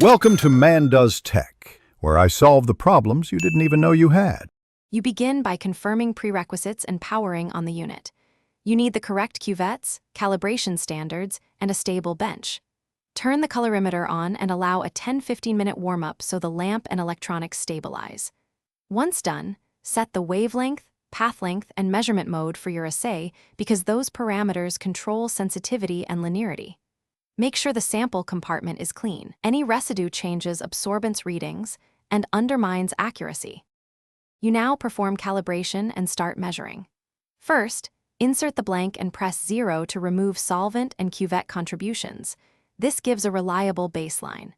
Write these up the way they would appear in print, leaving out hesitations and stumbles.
Welcome to Man Does Tech, where I solve the problems you didn't even know you had. You begin by confirming prerequisites and powering on the unit. You need the correct cuvettes, calibration standards, and a stable bench. Turn the colorimeter on and allow a 10-15 minute warm-up so the lamp and electronics stabilize. Once done, set the wavelength, path length, and measurement mode for your assay because those parameters control sensitivity and linearity. Make sure the sample compartment is clean. Any residue changes absorbance readings and undermines accuracy. You now perform calibration and start measuring. First, insert the blank and press 0 to remove solvent and cuvette contributions. This gives a reliable baseline.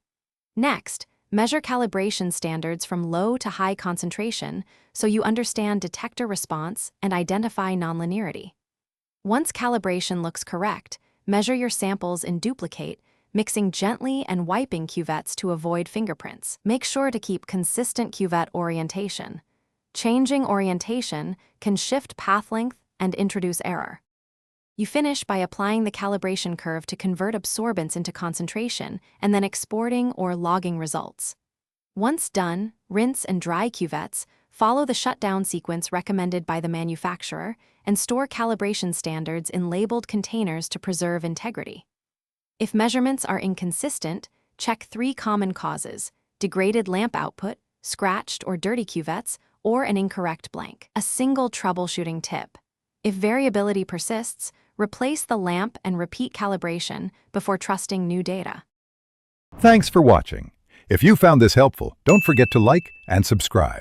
Next, measure calibration standards from low to high concentration so you understand detector response and identify nonlinearity. Once calibration looks correct, measure your samples in duplicate, mixing gently and wiping cuvettes to avoid fingerprints. Make sure to keep consistent cuvette orientation. Changing orientation can shift path length and introduce error. You finish by applying the calibration curve to convert absorbance into concentration and then exporting or logging results. Once done, rinse and dry cuvettes, follow the shutdown sequence recommended by the manufacturer, and store calibration standards in labeled containers to preserve integrity. If measurements are inconsistent, check 3 common causes: degraded lamp output, scratched or dirty cuvettes, or an incorrect blank. A single troubleshooting tip: if variability persists, replace the lamp and repeat calibration before trusting new data. Thanks for watching. If you found this helpful, don't forget to like and subscribe.